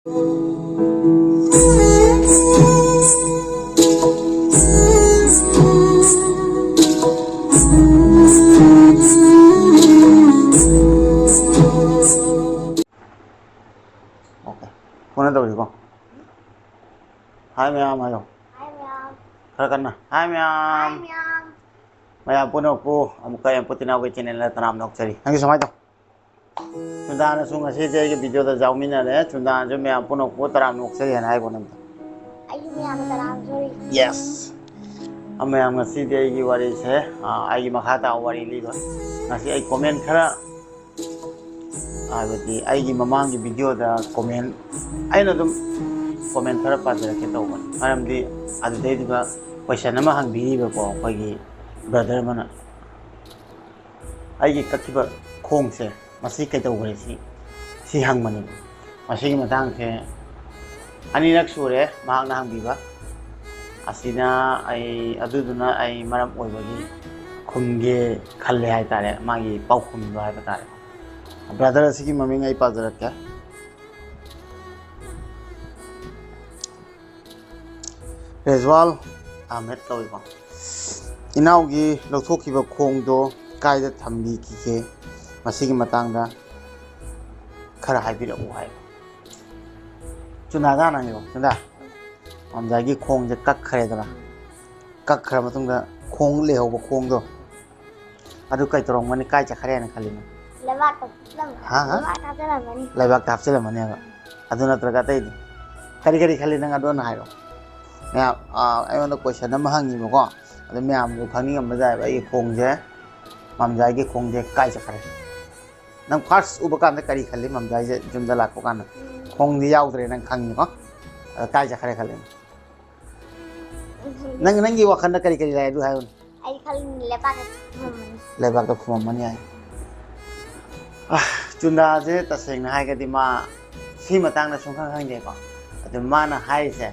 Kona tau ko. Hai ma'am, ayo. Hi, ma'am. Khara na. Hai ma'am. Hi, ma'am. Ma'am puno po amuka Amputee Nao ko channel na tanam nok chari. Hangi samay to. Chunda na sunga si jay ke video da jaumi na le chunda jo ma'am puno po tanam nok chari hanai ko namta. Are you ma'am taram sorry? Yes. Ma'am ngasi jay ki wari se ai makhata wari li ko. Ngasi ai comment khara bati ai ki mamang ki video da comment ai na dum comment khara pa da ke to ban. Maram di adu dei ba question nama hang bi ba ko ko gi brother mana ai ki Tatkhiba Khong se masi kai to gre si hang mani masi ki matang se ani rak sure mahang na hang bi ba asina ai aduduna ai maram oi ba gi khumge khalle hai tare magi pau khum ba hai tare brother asiki mami ngai pa jarak ka Rezwal Ahmed tawiko inaugi lawthokhiba khong do kaida thambi ki ke masigi matangda khara haibira u hai chuna da na yo chunda amjagi khong je kakkhare dara kakkhara matungda khong lehoba khong do adu kai torong mani kai chakhare na khalina Lewat lam. ha Lewat apa lam ni? laibak tapsela mani ba adu na traga tai kari kari khalina adu na hairo ya ai wanda question na mahangi mo ko adu me am lu khani ngam da ai khong je mamjai ge khong je kai chakhare nang first ubakan da kari khali mamjai je jumda lak ko kan khong di yaw dre nang khangi ko kai chakhare khalina nang gi wakhan da kari kari lai du hayon Ai kali lepas laibak da khum mani ai chunda je taseng na hai ga di ma si matang na sungkhang khang je ko adu ma na hai se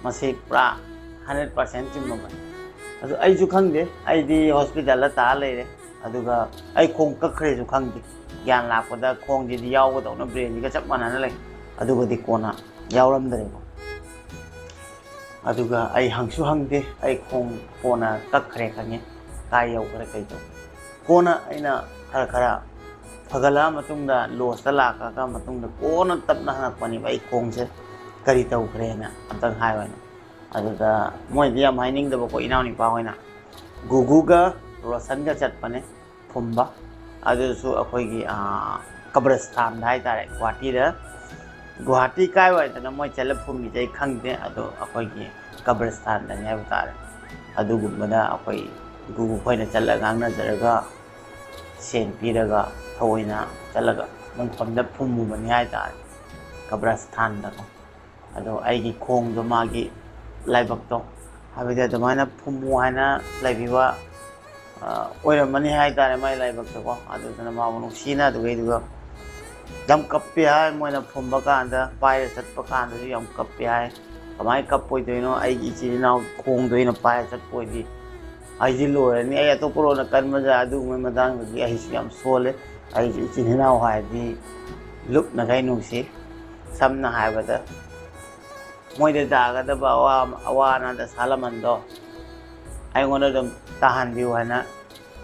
masi pra 100% chimma ba adu ai ju khang de ai di hospital la ta le re adu ga ai khong kakkhre ju khang de gyan la ko da khong di yaw go do na brain ga chap mana na le adu ga di kona yawram dare ko adu ga ai hangsu hang de ai khong kona kakkhre khanye kai yaw kare kai to kona aina khara khara phagala matungda los ta la ka matungda kona tapna hanak pani bai khong se kari Taukhare na amtang hai wa adu da moi dia mining da ko inaw ni pa hoina gugu ga rosan ga chat pane phumba adu su akhoi gi kabristan dai tare Guwahati kai wa da moi chala phumi jai khang de adu akhoi gi kabristan da nyai tare adu gumada akhoi gugu khoi na chala gang na jaraga sen piraga thoina chalaga mong pham da phumu bani hai tare kabristan da ko ado ai gi khong do ma gi laibak to habida da mana phumu haina laibiwa oira mani hai tare mai laibak to ko ado dana ma wono sina do ge do jam kappe hai moina phumba ka anda pai sat pa ka anda yam kappe hai kamai kap poi do no ai gi chi na khong do ina pai sat poi di ai ji lo ni ai to pro na kan ma ja adu mai madang gi ai yam sole ai ji chi na hai di lup na gai nu si sam na hai ba da moi de da ga da ba awa na da salaman do ai ngona dum tahan biu hana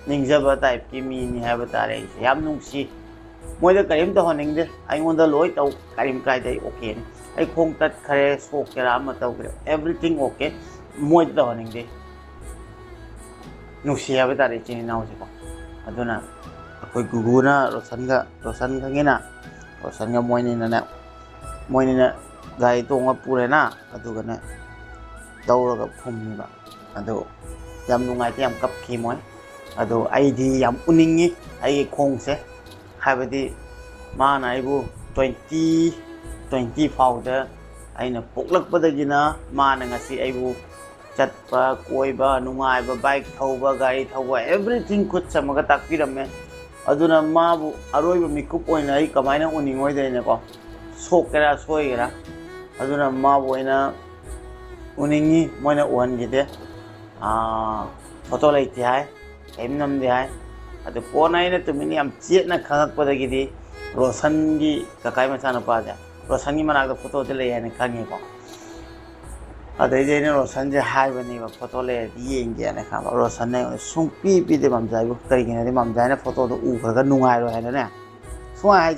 ningjaba type ki mi ni ha ba tare yam nung si moi da karim to honing de ai ngonda loi tau karim kai dai okay ni ai khong tat khare sok kera ma tau kre everything okay moi da honing de nung si ha ba tare chi na si ko aduna akoi gugu na rosan ka ngina rosan ga moi ni na gai to nga pure na adu ga na tawra ga phumni ba adu yam nungai te yam kap khi moi adu ai di yam uningi ai khong se habadi ma na ai bu 20 founder ai na poklak ba da gina ma na ngasi ai bu chat pa koi ba nungai ba bike thau ba gari thau ba everything khut samaga takpi ramme aduna ma bu aroi ba mikup oina ai kamaina uningoi de ne ko sok kera soi kera aduna ma boina uningi moina uhan gide photo lai ti hai em nam de hai adu pona ina tumini am chiet na khangak pada gidi rosan gi kakai ma chana pa ja रोशन की मनाक photo ले है खाने को अदे रोशन से हाईबनी photo ले येंगे खा रोशन ने सुपी पीदे ममजाई कहीं ममजाई ने फोटो उखर नुाइरो है सुहा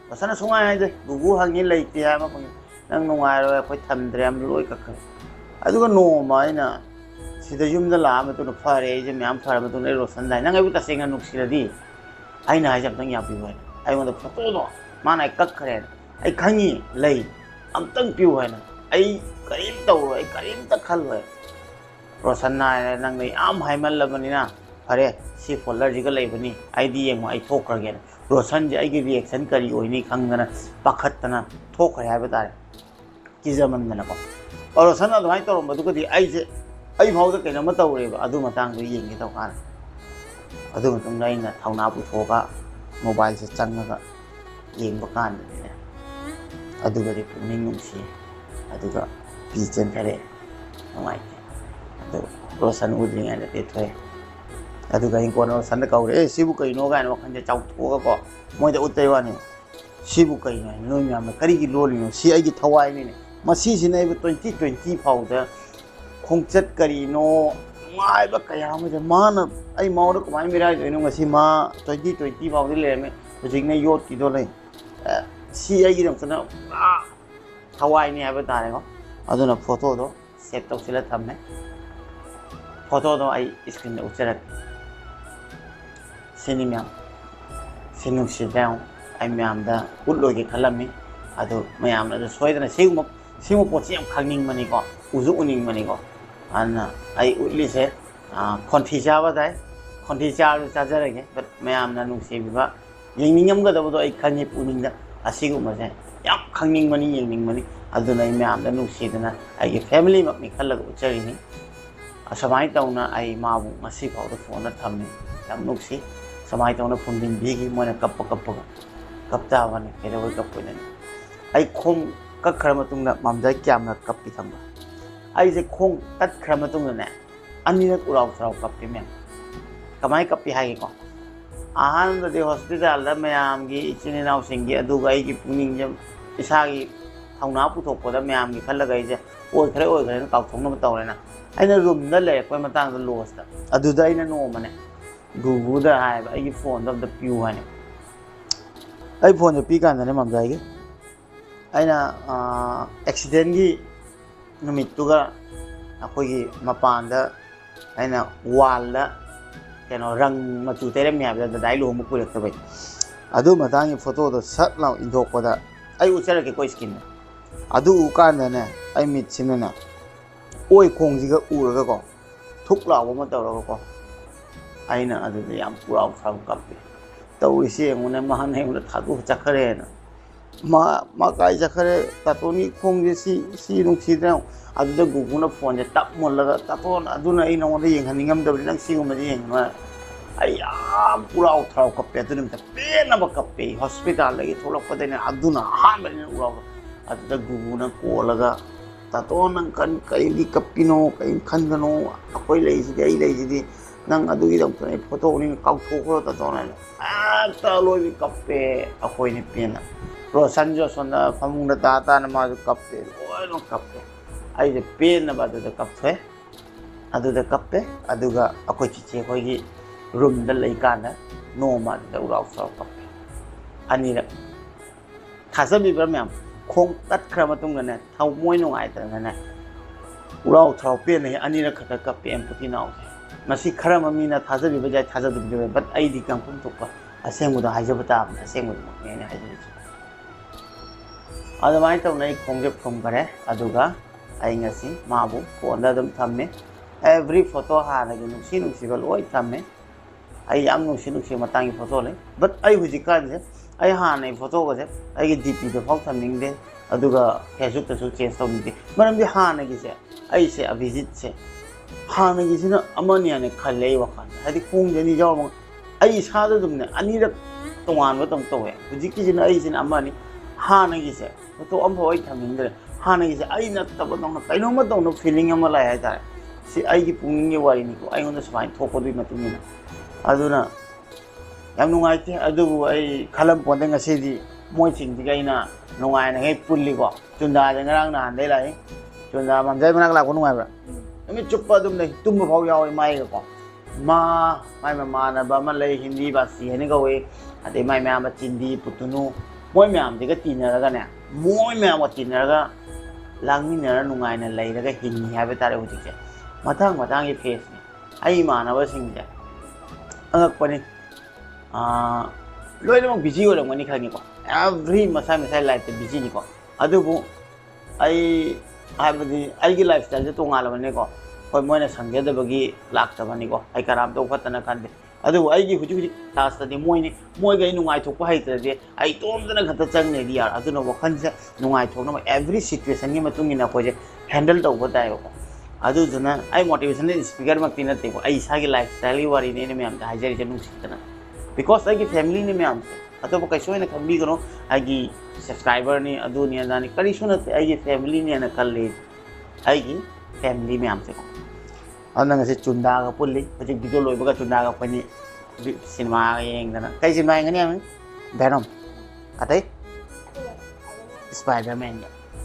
रोशन सुहा है गुगू हंगी लेते है नंग नुाइरो अखोई थमद्रे लोई कखर नोम सिद यूम लाभ फरे मैम फर रोशन नंग तसेंग नुसीदी अना है यापीबो फोटो माना कखरे खी लई अमतंग पीऊ है करीम तौर करीम खलो रोशन नंग याम हाइमलबनीना फरे सी फोल्डर जी लेबनी येंगो थोख्रगे रोशन से रिएक्शन करी होनी खंगना पाखतना थोख्रे है तारे किजमंदनको और रोशन अदुमाय तौरमदुगदी फाउद कईनोम तौरेबा अदु मतांग येंगे तौखार अदु मतुंग अइना थौना पुथोका मोबाइल से चंगगा येंबा कानदने अदुगदी पुनिंग नुंसी अदुगा पीचन करे नुंगाइते अदु रोशन उद्रिङाइदा तेथोय अदुगा इंकोन रोशन कौरे सिबु कईनो गायन वखंजे चाउथोगा को मोइदा उतै वानी सिबु कईनो नोइ म्याम करिगी लोलिनो सि आइगी थवाइने मसी सिने 2020 फाउदा खोंगचत करीनो माइबा कया मजे मान आई माउर कमाई मिराइ दोइनो ngasi मा 2020 फाउदे लेमे हुजिंगने योट किदो ले सी आइगी दमसना थवाइने हाबा तारेको अदुना फोटो दो सेव तौसिला थम्मे फोटो दो आई स्क्रीन उचरक सिनी म्याम सिनु सिदाउ आई म्याम दा उलोगे खलमी अदु म्याम ना सोइदना सिगुम पोची याम खंगनिंग मनी को उजु उनिंग मनी को अना आई उली से खन्थि चाबा दाय खन्थि चाबा चाजरगे बट म्याम ना नुसिबिबा येंनिंगम गदबदो आई खंगि पुनिंगदा असिगुमसे याम खंगनिंग मनी येंनिंग मनी अदुना आई म्याम दा नुसिदना आई फैमिली मकनी खलग उचरिनी असमाई तौना आई माबु मसी फाउदा फोन थम्मे याम नुसी समाई तौना फुंदिन बिगी मोना कपता वाने केदो कपने आई खोंग कखर मतुंगना ममजाई क्यामना कपी खंबा आई से खोंग तत्खर मतुंगना ने अनिरक उराव सराव कपी में कमाई कपी हाई को आहन दे हॉस्पिटल दा मयाम गी इचिने नाव सिंगी अदुगा आई की पुनिंग जम इसागी थौना पुथोकदा मयाम गी खल्लगा इजे ओय खरे काउथोंग तौरेना अना रूम दा ले कोई मतांग दा लॉस दा अदुदा अना नोमने गुगू दा हाय आई फोन दा पियू हाने आई फोन पी कांदने ममजाई गे अना एक्सीडेंट की नुमितुगा अखोगी मपानदा अना वाल कनो रंग मचू तेरम याबदा दाई लोम पुरक्तबे अदु मतांगी फोटो दो सट लाउ इंदोकदा आई उचरके कोई स्किन अदु उकांदने आई मिट सिनना ओय खोंजिगा उरगा को थुक लाव म तौरगा को आइना अदु याम पुराव फ्राव कपे तौरिसे एमुने महने एमुने थादु चखरेना मा काय चखरे ततोनी खोंजे सी नुसिदा अदुदा गुगुना फोन जे तप मोलगा ततोन अदुना आई नोंदा येंगहनिंगम दबि नंग सिगुमदि येंगमा आई याम पुराव फ्राव कपे अदुनिम त पेनब कपे हॉस्पिटल लगी थोलकपदेने अदुना हामबनि उराव अदुदा गुगुना कोलगा तातो नंग कई कपीनो कई खनगनो अखोई लेजिदि आई लेजिदि नंग अदुगी दमतने फोटो नि काउथोखरो तातो ना आता लोई कपे अखोई नि पेना रोशन जो सोना फमुंग ताता न मा कपे लोइनो कपे आई जे पेन बादु द कपे अदुदा कपे अदुगा अखोई चिचे खोगी रूम द लेकाना नोमा द उराव साव कपे अनिरा थासबि ब्रम्याम खोंग तत्खर मतुंगने थाउ मोय नुंगाइतने उराव थाउ पेन ने अनिरा खता कपे एम्पुटी नाउ मसी खरा ममीना थाजबि बजाय थाजदबि बट आईदी कंपुम तोपा असेंगुदा हाइजबता असेंगुदा ने हाइजबि अदमाय तौनै खोंगे फ्रॉम करे अदुगा आई ngasi माबु फोन दा दम थम्मे एवरी फोटो हानगे नुसी लोय थम्मे आई याम नुसी मतांगी फोटो ले बट आई हुजिकान से आई हानै फोटो गसे आई डीपी दे फाउ थम्निंगदे अदुगा फेसबुक तसु चेंज तौनिदे मरम दि हानगे से आई से अभिजित से हानगे सिना अमनियाने खले वखान हादि खोंजेनि जाव आई सादा दुमने अनिरक तोवान बतम तोवे हुजिकी सिना आई सिना अमनि हानगे से फोटो अम होय थम्निंगदे हानगे से आई नत्तब दंग कैनोम दंग फीलिंग अम लाय हाय तारे सि आई की पुंगिंगे वारिनि को आई ओन समाय थोकोदि मतुनि अदुना याम नुंगाइते अदुबु आई खलम पोंदे ngasi moi sing ti na nungai na ngai pulli ko chunda de ngarang na han dei lai chunda mam jai manak la ko nungai bra mi chuppa dum nei tum phau yaw mai ko ma mai ma na ba ma lei hindi ba si ni ko we ade mai ma ma chindi putunu moi myam de ga tin na ga ne moi myam wa tin na ga lang ni na nungai na lei ga hin ha ba ta re hu ji matang ye face ni ai ma na ba sing je angak pa ni loi lamang busy orang mani khangi ko every masa life busy ni ko adu bu ai abadi ai gi lifestyle je tonga mane ko koi moina sangge da bagi lak ta bani ko ai karam to khatana kan de adu ai gi huji task ta di moi ni moi ga nungai thok pa hai ta de ai tom dana khata chang ne di yar adu no wakhan je nungai thok na every situation ni matung ina ko je handle to ba dai ko adu jana ai motivational speaker mak tin te ko ai sa gi lifestyle gi wari ne me am ta hajari je nung sitana because ai gi family ni me am atu ba kai so ina khambi gano ai gi subscriber ni adu ni andani kari suna te ai gi family ni ana kalle ai gi family me am se ko anang se chunda ga pulli paji video loi ba chunda ga pani cinema yeng dana kai cinema ngani am venom atai spider-man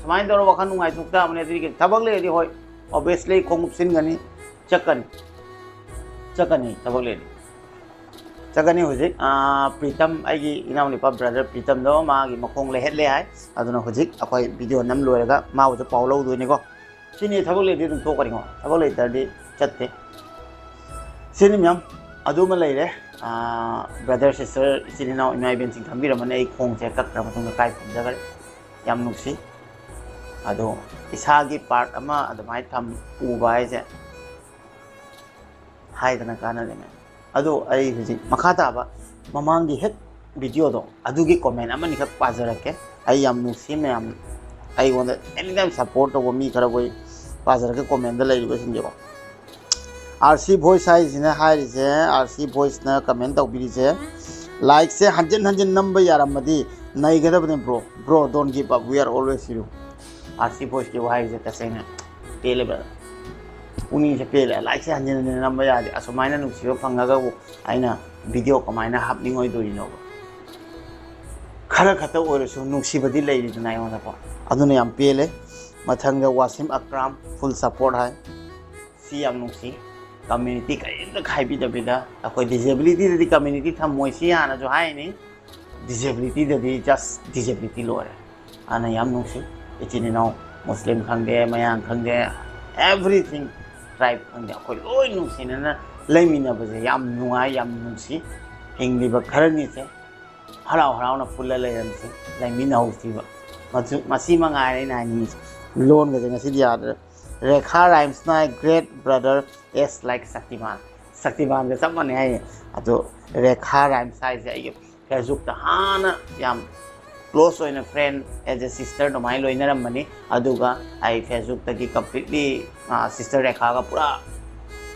समाइन तौर वखन नुंगाई थुकता मने दिरि थबक ले दि होय obviously khong sin gani chakani chakani hojik pritam aigi inauni pa brother pritam do ma gi makhong le het le hai aduna hojik akoi video nam loiraga ma wo paulo do ni ko sini thabak le di dum thokari ngo thabak le tar di chatte sini myam adu ma le re brother sister sini now imai ben sing thambi ramane ai khong che kak ra matung kai phum jagar yam nuksi ado isagi part ama adamai tham ubai je hai dana kana le ado ai huji makhata ba mamangi het video do adu gi comment ama ni kha pajarake ai yam nuksi me am ai wonda anytime support to mi kara boi pajarake comment da lai ba sinje ba RC voice size na hai je RC voice na comment to bi je like se hanjin number yaramadi nai gada bro don't give up we are always with you RC voice ke wahai je tasena pele ba uni se pele like se hanjin number ya de asumaina nuksiba phangaga bu aina video kamaina hapning oi do no khara khata oirasu nuksibadi leiri duna yona ko aduna yam pele mathang da Wasim Akram full support hai si yam nuksi community ka inda khai bi da bida akoi disability da community tham moi si ana jo hai ni disability da di just disability lo re ana yam nuksi ichini now Muslim khangde mayang khangde everything tribe khangde akoi loi nuksi na laimina ba je yam nungai yam nuksi hingli ba kharani se harau na fulla le ram se laimina hosi ba masi mangai na ni loan ga ngasi dia Rekha rhymes na great brother is like Saktiman ga samane hai ato Rekha rhymes size ai Facebook ta hana yam close oina friend as a sister no mai loina ramani aduga ai Facebook ta gi completely sister Rekha ga pura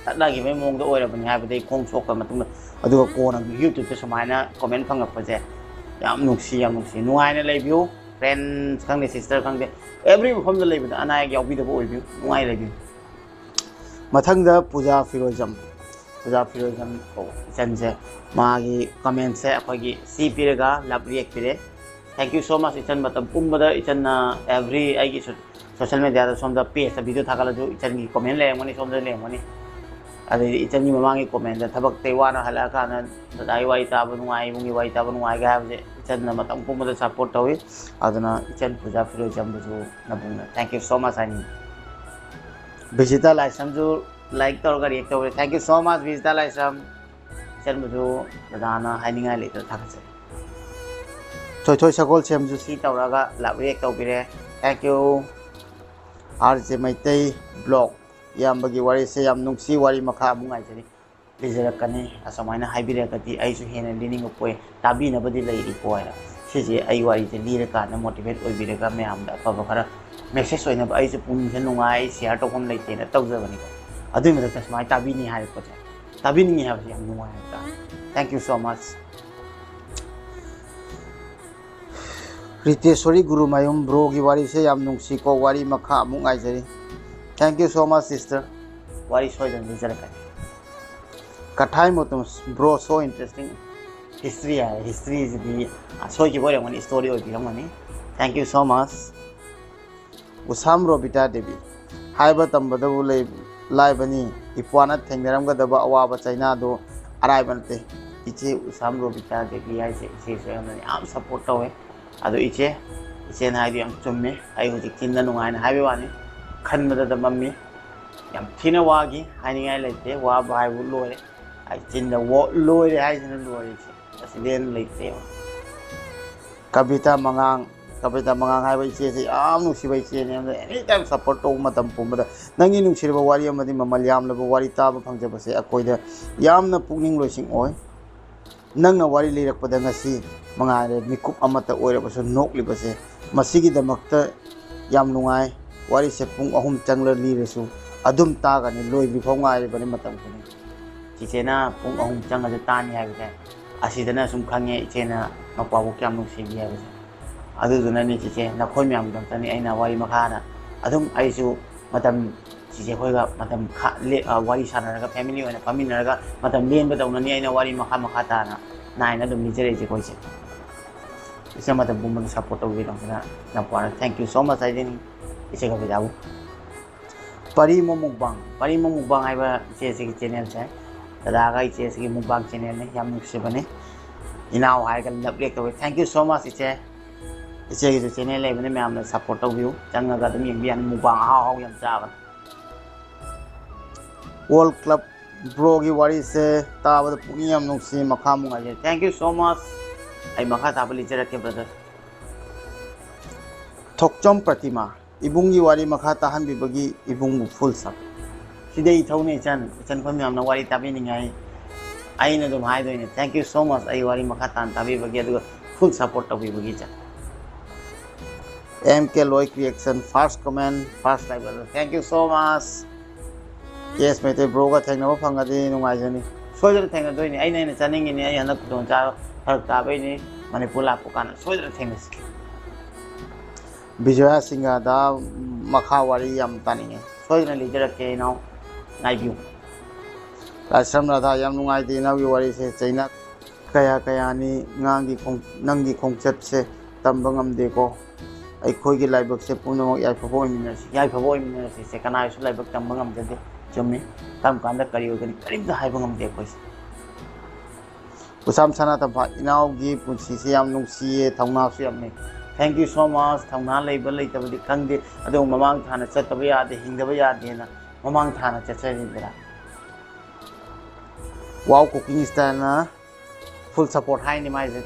tadla gi mai mong da oira bani ha ba dei khong sok ka matung aduga ko na YouTube ta samaina comment phang pa je yam nuksi nuai na lai view friends khang de sister khang de every from the label anai yaw bi da bo view nuai lai view mathang da puja firojam ko chanje magi comment se akoi gi si pirega love react pire thank you so much ichan matam pumbada ichan na every ai gi social media da som da page da video thakala jo ichan gi comment le mani som da le mani ade ichan gi mamangi comment da thabak te wana hala ka na dai wai ta bu nuai bungi wai ta bu nuai ga ha je ichan na matam pumbada support tawi aduna ichan puja firojam bu na bungna thank you so much ani Vijita Laisam jo like tor ga react tor thank you so much Vijita Laisam ichan bu jo dana haininga le ta thakse Choi Sakol Sem ju si tawraga love react tawbire thank you RJ Maitai blog yam bagi wari se yam nungsi wari makha mungai jari lijarakani asamaina haibire kati ai su hena lining poi tabi na badi lai ri poira sije ai wari je lira ka na motivate oibire ka me am da fa khara message oina ai su pun je nungai share to kon lai te na tawjabani ko adui me ta samai tabi ni hai ko tabi ni ha yam nungai ta thank you so much Riteshwari Guru Mayum bro gi wari se yam nungsi ko wari makha mungai jari thank you so much sister wari soy dan lijar ka kathai motum bro so interesting history है history जी सोई की बोले money story होती है money thank you so much usam robita devi haiba tambada bu lai bani ipwana thengnaram ga daba awa chaina do arai bante iche usam robita devi ai se so am support tawe ado iche na haidu yam chumme ai hojik tinna nungai na haibe wani khanbada da mammi yam thina wagi haningai leite wa bai bu lore ai tinda wo lore ai tin lore asiden leite kabita mangang hai bai che se am nu si bai che ne anytime support to matam pumada nangi nu sirba wari amadi mamal yam la wari ta ba phangja ba se akoida yamna pukning loising oi nangna wari leirak pada ngasi mangai re mikup amata oira ba so nok li ba se masigi damakta yam nungai wari se pung ahum changla li resu adum ta ga ni loi bi phongai re bani matam ko ni chichena pung ahum changa je tani hai ba asidana sum khange ichena mapa bu kyam nu si bi hai ba adu duna ni chiche na khoi myam dam tani aina wari makha na adum aisu matam chiche khoi ga matam kha le wari sana ga family oina family ga matam len ba dawna ni aina wari makha ta na nai na dum ni jere je khoi se isa matam bum ban support to bi dam na pa thank you so much I didn't ise ga bidabu pari mukbang ai ba che se ki channel se dada ga che se ki mukbang channel ne yam se bane inao hai ga labrek to thank you so much ise की channel लेबने मैं हमने support तौबियो चंगा दम यंग मुबांग हाउ यम चाबन वर्ल्ड क्लब ब्रो की वारी से ताबद पुनी यम नुसी मखा मुंगाजे थैंक यू सो मच आई मखा ताबली जरके ब्रदर थोकचम प्रतिमा इबुंग की वारी मखा ताहन बिबगी इबुंग फुल सब सिदे इथौने चन खम यमना वारी ताबी निंगाई आइना दम हाय दोइने थैंक यू सो मच आई वारी मखा तान ताबी बगी अदु फुल सपोर्ट तौबी बगी चा MK Loy Reaction first comment first like brother thank you so much yes mate bro ga thengna ba phangadi nungai jani soidra thengna doini aina chaning ni ai hanak don cha pharak ta bai ni manipur la pukan soidra thengna Vijaya Singha da makha wari yam taninge soidra lijara ke now nai view Rashram Radha yam nungai di now yu wari se chaina kaya ni nangi khongchat se tambangam de ko अखोगी लाइबक से पुनमक याइफबोइमिनसी से कनायसु लाइबक तंबंगम जदे चुम्मी तम कांद करी होगनी करीब दा हाइबंगम दे कोइस उसाम सना तफा इनावगी पुंसी से याम नुंसीए थौनासु यामने थैंक यू सो मच थौना लेब लेतबदि खंगदे अदो ममांग थाना चतब यादे हिंगदब यादेना ममांग थाना चचरिदरा वाव कुकिंग स्टाइल ना फुल सपोर्ट हाइनि माइजे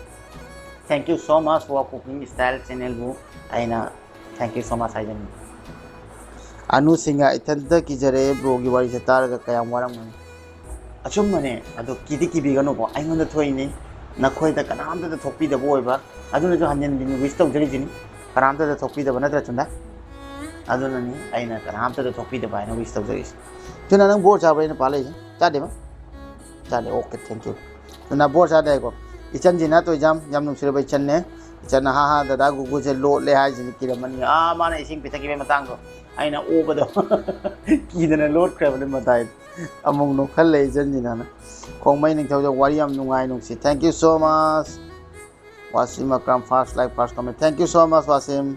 thank you so much wow cooking style channel बु आइना थैंक यू सो मच आइजन अनु सिंगा इथंदा की जरे ब्रो की वारी से तारगा कया वारम मन अचुम मने अदो किदि किबि गनो को आइंगन थोइनी नखोय द कनाम द थोपी द बोयबा अदुन जो हन्यन दिन विश तो जरी जिनी कनाम द थोपी द बनद्र चुंदा अदुननी आइना कनाम द थोपी द बायना विश तो जरी तुना नंग बोर चाबैन पाले चादे मा चादे ओके थैंक यू तुना बोर चादे को इचन जिना तो जाम नुसिर बै चन्ने चना हा दादा गुगु से लो ले हाय जिन किरमनी माने इसिंग पिथकी बे मतंग दो आइना ओबदो कीदना लोड क्रबने मताय अमंग नो खल ले जन जिना ना खोंगमै निंथौ जो वारी याम नुंगाय नुंसी thank you so much Wasim Akram first like first comment thank you so much Wasim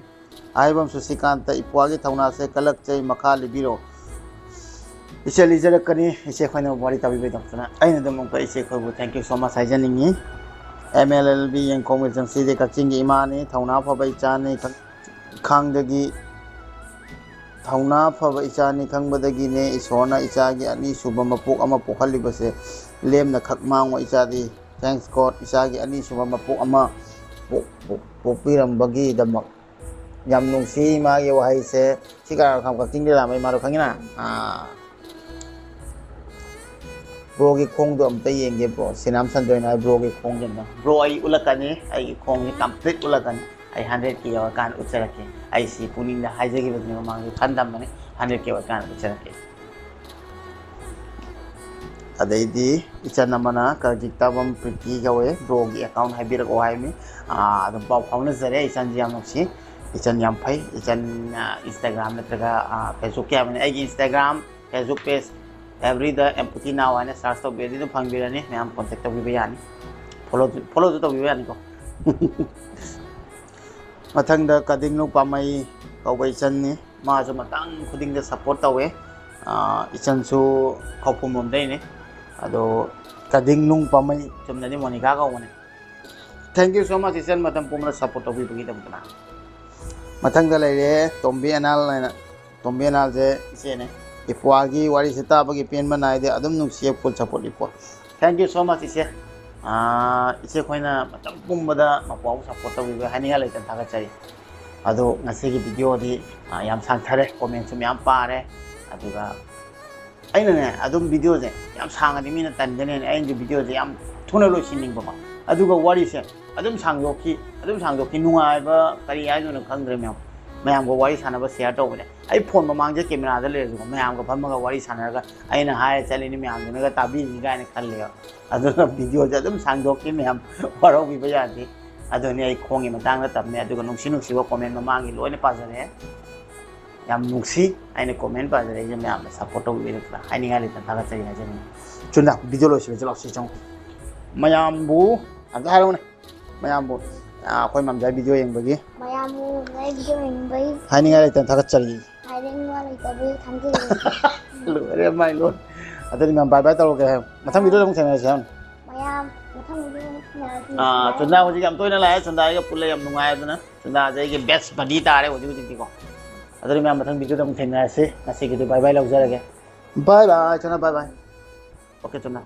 Aibam Susikant इपुआगी थौना से कलक चै मखा लिबिरो इसे लिजर कनी इसे खैना वारी तबि बे दसना आइना दम को इसे खबु थैंक यू सो मच हाइजनिंगी MLLB yang Commission City Kaching Imani Tauna Fabai Chani Khangdagi Tauna Fabai Chani Kangbadagi Ne Isona Isagi Ani Subamapuk Ama Pokalibase Lem the Kakmang Isadi thanks God Isagi Ani Subamapuk Ama Popiram Bagi the Yam Nung Si Ma Yawai se Sikar Kam Kaching la Mai Maru Kangina Bro की खोंग तो अमते येंगे bro सिनाम Sanjay ना bro की खोंग जन्ना bro आई उलकने आई खोंग की complete उलकने आई 100 की अवकान उच्चर के आई सी पुनिंग दा हाइजे की बदने में मांगे खंडम मने 100 की अवकान उच्चर के अदेदी इचन मना करजिता बम प्रीति गवे bro की अकाउंट है बिरक ओहाय में दम पाव फाउंड जरे इचन जियाम नक्सी इचन याम फै इचन इंस्टाग्राम नत्रगा फेसबुक के मने आई Instagram Facebook page Every the Amputee Nao and start to be the Pangirani, I am contact with Biani. follow to be yani ko mathang da kading lu pamai kawai chan ni ma ju matang khuding da support tawe ichan su khopum mom dai ne ado kading lung pamai chumna ni monica ka wone thank you so much ichan matam pumra support to bi bagi da butna mathang da lai re tombi anal je ise ne ipwagi wari sita bagi pen manai de adum nu sie full support ipo thank you so much ise ise khoina matam pumbada mapaw support to bi hani hala tan thaga chai ado ngase gi video di yam sang thare comment sum yam pare aduga aina ne adum video je yam sang adi mina tan de ne ain ji video je yam thuna lo sining ba aduga wari se adum sang yoki nungai ba kari ai no khang dre ma'am को वारी साना बस share तौबने आई phone ममांग जे camera दे ले जो ma'am को फमगा वारी सानागा आइना हाय चलिनि ma'am जनगा ताबी नि गाने खल्ले अदुना वीडियो जे दम सांगदोकि मैम वरो बि बयादि अदुनि आई खोंगे मतांग तबने अदुगा नुक्सी बो कमेंट ममांगी लोने पाजरे याम नुक्सी आइने कमेंट पाजरे जे मैम सपोर्ट तौ बि रखला आइनि गाले तगा चरि हाजे चुना वीडियो लो से लक्सी चौ मैम बु अगा हारोने मैम बु कोई मम जाय वीडियो यंग मैम नै वीडियो यंग बई हाइनि गाले तगा चरि हाइरेंग वाले तबे थंगे लोरे माइ लोन अदनि मैम बाय बाय तौगे मथम वीडियो दम सेना सेन मैम मथम वीडियो चुना होजी हम तोइना लाय चुना के पुले हम नुंगाय दना चुना जे के बेस्ट बडी तारे होजी होजी को अदनि मैम मथम वीडियो दम सेना से नसी के बाय बाय लौजरगे बाय बाय चुना बाय बाय ओके चुना